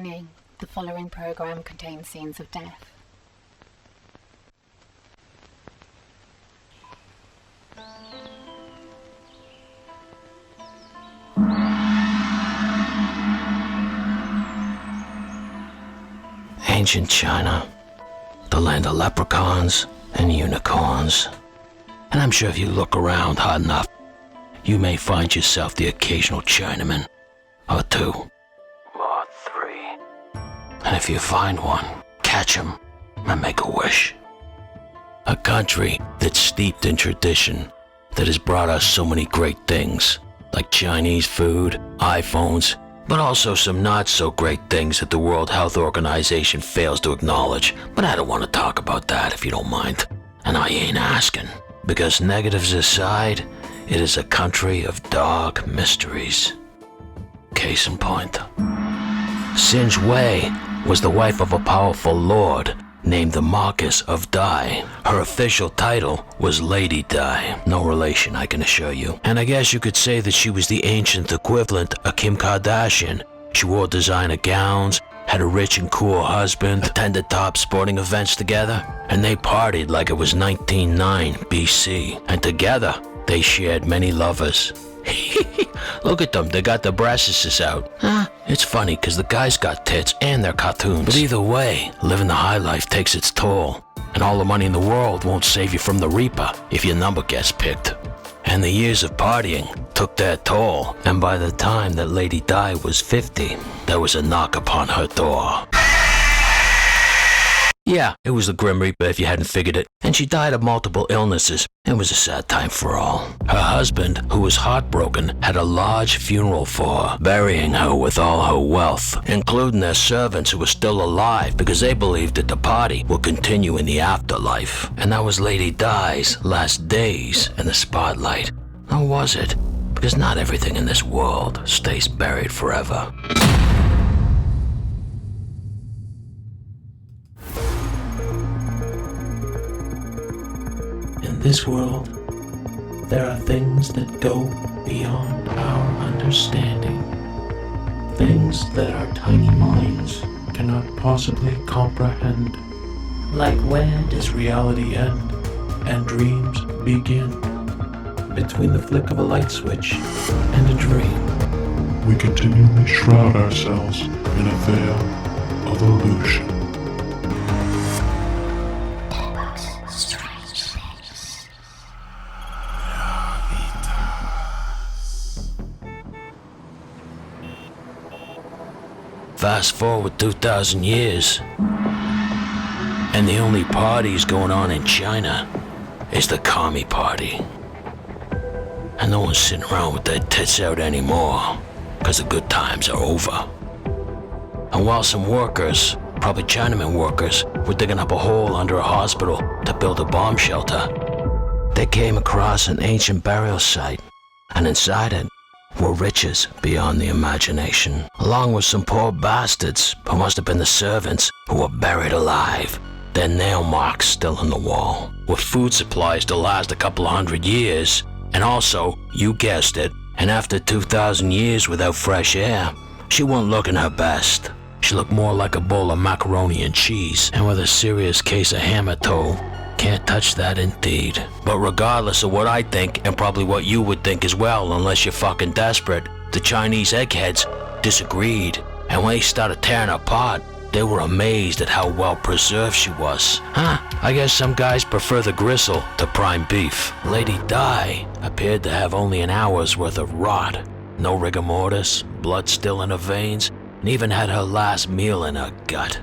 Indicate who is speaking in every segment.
Speaker 1: Warning, the following program contains scenes of death.
Speaker 2: Ancient China, the land of leprechauns and unicorns. And I'm sure if you look around hard enough, you may find yourself the occasional Chinaman, or two, or three. And if you find one, catch him and make a wish. A country that's steeped in tradition, that has brought us so many great things, like Chinese food, iPhones, but also some not so great things that the World Health Organization fails to acknowledge. But I don't want to talk about that if you don't mind. And I ain't asking, because negatives aside, it is a country of dark mysteries. Case in point. Singe Wei was the wife of a powerful lord named the Marquis of Dai. Her official title was Lady Dai. No relation, I can assure you. And I guess you could say that she was the ancient equivalent of Kim Kardashian. She wore designer gowns, had a rich and cool husband, attended top sporting events together, and they partied like it was 1909 BC. And together, they shared many lovers. Look at them, they got their breasts out. It's funny because the guys got tits and they're cartoons. But either way, living the high life takes its toll. And all the money in the world won't save you from the Reaper if your number gets picked. And the years of partying took their toll. And by the time that Lady Di was 50, there was a knock upon her door. Yeah, it was the Grim Reaper if you hadn't figured it, and she died of multiple illnesses. It was a sad time for all. Her husband, who was heartbroken, had a large funeral for her, burying her with all her wealth, including their servants who were still alive because they believed that the party would continue in the afterlife. And that was Lady Di's last days in the spotlight. Or was it? Because not everything in this world stays buried forever. In this world, there are things that go beyond our understanding. Things that our tiny minds cannot possibly comprehend. Like where does reality end and dreams begin? Between the flick of a light switch and a dream.
Speaker 3: We continually shroud ourselves in a veil of illusion.
Speaker 2: Fast forward 2,000 years, and the only parties going on in China is the Commie Party. And no one's sitting around with their tits out anymore, because the good times are over. And while some workers, probably Chinaman workers, were digging up a hole under a hospital to build a bomb shelter, they came across an ancient burial site, and inside it were riches beyond the imagination, along with some poor bastards who must have been the servants who were buried alive, their nail marks still on the wall, with food supplies to last a couple of 100 years, and also, you guessed it, and after 2,000 years without fresh air, she wasn't looking her best. She looked more like a bowl of macaroni and cheese, and with a serious case of hammer toe. Can't touch that indeed. But regardless of what I think, and probably what you would think as well, unless you're fucking desperate, the Chinese eggheads disagreed. And when they started tearing her apart, they were amazed at how well preserved she was. I guess some guys prefer the gristle to prime beef. Lady Di appeared to have only an hour's worth of rot. No rigor mortis, blood still in her veins, and even had her last meal in her gut.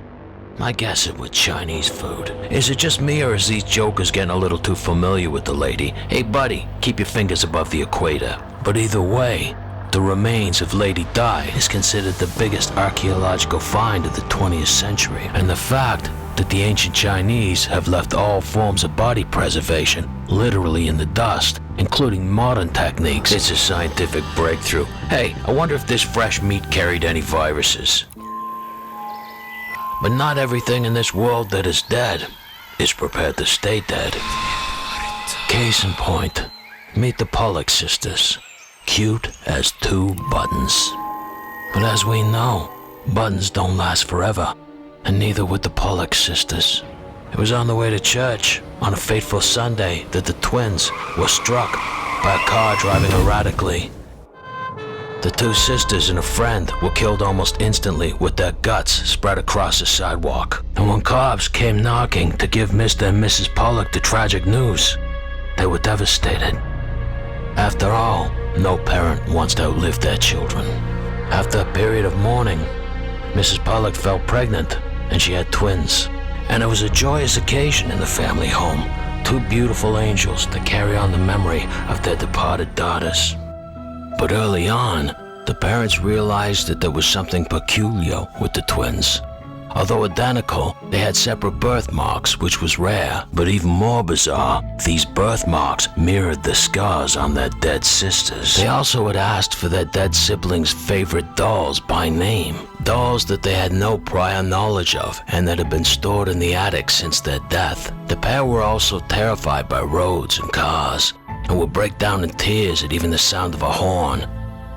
Speaker 2: I guess it was Chinese food. Is it just me, or is these jokers getting a little too familiar with the lady? Hey buddy, keep your fingers above the equator. But either way, the remains of Lady Di is considered the biggest archaeological find of the 20th century. And the fact that the ancient Chinese have left all forms of body preservation literally in the dust, including modern techniques, it's a scientific breakthrough. Hey, I wonder if this fresh meat carried any viruses. But not everything in this world that is dead is prepared to stay dead. Case in point, meet the Pollock sisters, cute as two buttons. But as we know, buttons don't last forever, and neither would the Pollock sisters. It was on the way to church on a fateful Sunday that the twins were struck by a car driving erratically. The two sisters and a friend were killed almost instantly with their guts spread across the sidewalk. And when cops came knocking to give Mr. and Mrs. Pollock the tragic news, they were devastated. After all, no parent wants to outlive their children. After a period of mourning, Mrs. Pollock fell pregnant and she had twins. And it was a joyous occasion in the family home. Two beautiful angels to carry on the memory of their departed daughters. But early on, the parents realized that there was something peculiar with the twins. Although identical, they had separate birthmarks, which was rare. But even more bizarre, these birthmarks mirrored the scars on their dead sisters. They also had asked for their dead siblings' favorite dolls by name. Dolls that they had no prior knowledge of and that had been stored in the attic since their death. The pair were also terrified by roads and cars, and would break down in tears at even the sound of a horn.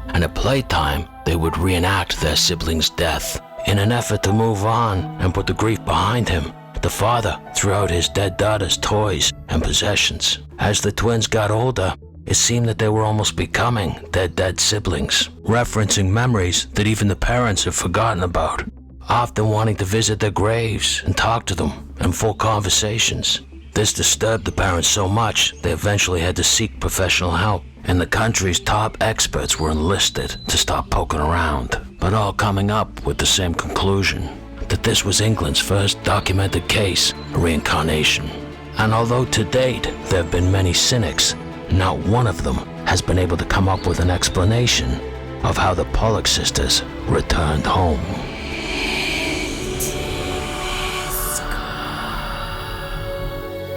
Speaker 2: And at playtime, they would reenact their siblings' death. In an effort to move on and put the grief behind him, the father threw out his dead daughter's toys and possessions. As the twins got older, it seemed that they were almost becoming their dead siblings, referencing memories that even the parents had forgotten about, often wanting to visit their graves and talk to them in full conversations. This disturbed the parents so much, they eventually had to seek professional help, and the country's top experts were enlisted to stop poking around, but all coming up with the same conclusion, that this was England's first documented case of reincarnation. And although to date there have been many cynics, not one of them has been able to come up with an explanation of how the Pollock sisters returned home.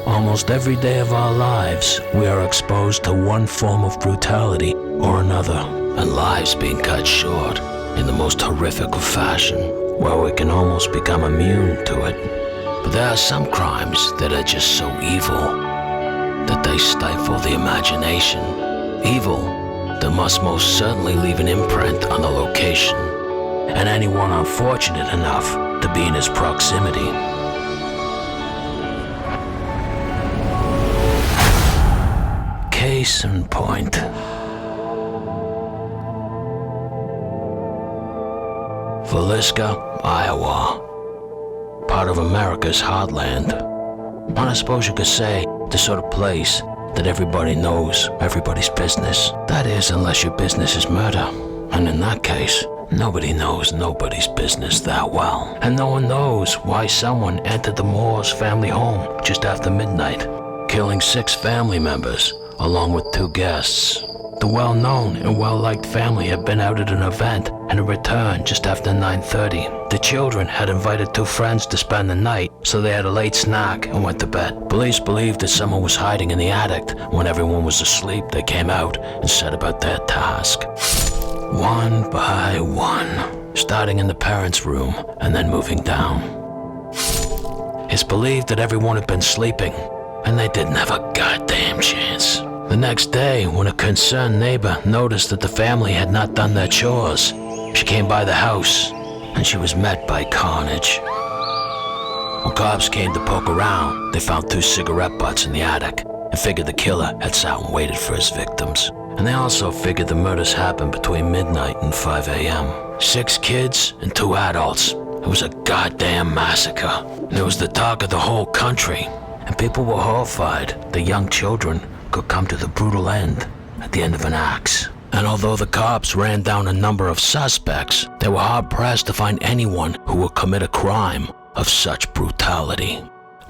Speaker 2: Almost every day of our lives, we are exposed to one form of brutality or another, and lives being cut short in the most horrific of fashion, where we can almost become immune to it. But there are some crimes that are just so evil that they stifle the imagination. Evil that must most certainly leave an imprint on the location, and anyone unfortunate enough to be in his proximity. Case in point. Villisca, Iowa. Part of America's heartland. And I suppose you could say the sort of place that everybody knows everybody's business. That is, unless your business is murder. And in that case, nobody knows nobody's business that well. And no one knows why someone entered the Moore's family home just after midnight, killing 6 family members along with 2 guests. The well-known and well-liked family had been out at an event and had returned just after 9:30. The children had invited 2 friends to spend the night, so they had a late snack and went to bed. Police believed that someone was hiding in the attic. When everyone was asleep, they came out and set about their task. One by one, starting in the parents' room and then moving down. It's believed that everyone had been sleeping, and they didn't have a goddamn chance. The next day, when a concerned neighbor noticed that the family had not done their chores, she came by the house, and she was met by carnage. When cops came to poke around, they found 2 cigarette butts in the attic, and figured the killer had sat and waited for his victims. And they also figured the murders happened between midnight and 5 a.m. 6 kids and 2 adults. It was a goddamn massacre, and it was the talk of the whole country. And people were horrified that young children could come to the brutal end at the end of an axe. And although the cops ran down a number of suspects, they were hard-pressed to find anyone who would commit a crime of such brutality.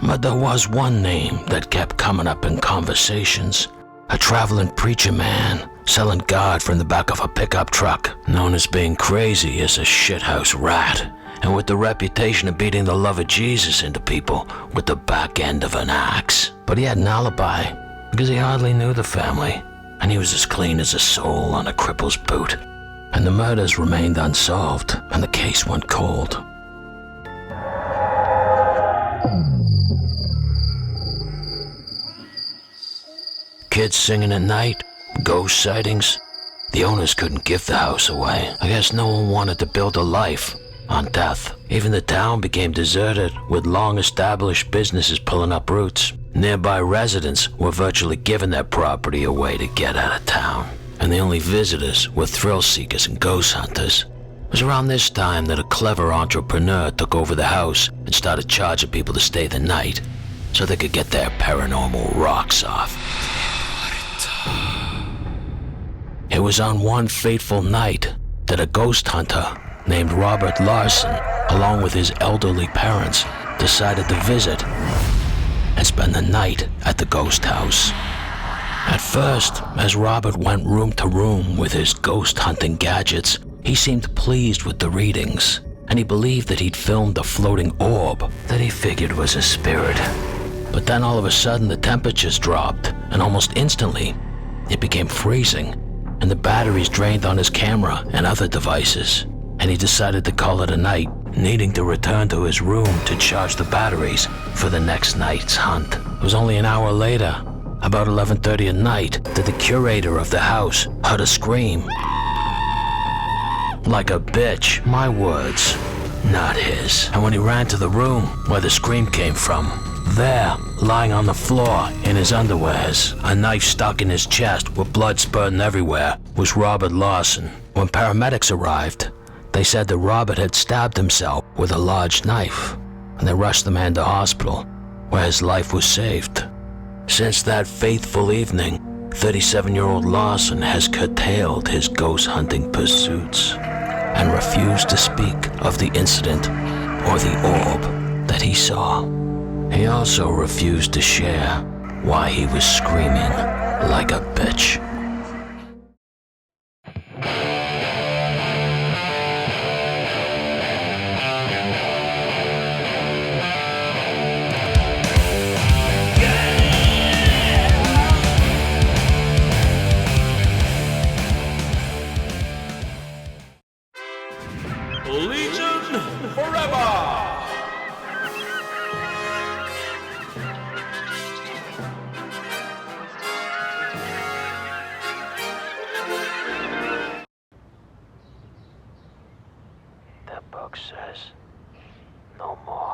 Speaker 2: But there was one name that kept coming up in conversations. A traveling preacher man selling God from the back of a pickup truck, known as being crazy as a shithouse rat, and with the reputation of beating the love of Jesus into people with the back end of an axe. But he had an alibi, because he hardly knew the family, and he was as clean as a sole on a cripple's boot. And the murders remained unsolved, and the case went cold. Kids singing at night, ghost sightings. The owners couldn't give the house away. I guess no one wanted to build a life on death. Even the town became deserted, with long-established businesses pulling up roots. Nearby residents were virtually giving their property away to get out of town, and the only visitors were thrill seekers and ghost hunters. It was around this time that a clever entrepreneur took over the house and started charging people to stay the night so they could get their paranormal rocks off. It was on one fateful night that a ghost hunter named Robert Larson, along with his elderly parents, decided to visit and spend the night at the ghost house. At first, as Robert went room to room with his ghost hunting gadgets, he seemed pleased with the readings, and he believed that he'd filmed a floating orb that he figured was a spirit. But then all of a sudden the temperatures dropped, and almost instantly it became freezing, and the batteries drained on his camera and other devices, and he decided to call it a night, needing to return to his room to charge the batteries for the next night's hunt. It was only an hour later, about 11:30 at night, that the curator of the house heard a scream. Like a bitch, my words, not his. And when he ran to the room where the scream came from, there, lying on the floor in his underwears, a knife stuck in his chest with blood spurting everywhere, was Robert Larson. When paramedics arrived, they said that Robert had stabbed himself with a large knife, and they rushed the man to hospital, where his life was saved. Since that fateful evening, 37-year-old Larson has curtailed his ghost hunting pursuits and refused to speak of the incident or the orb that he saw. He also refused to share why he was screaming like a bitch.
Speaker 4: Legion forever!
Speaker 2: Deadbug says, no more.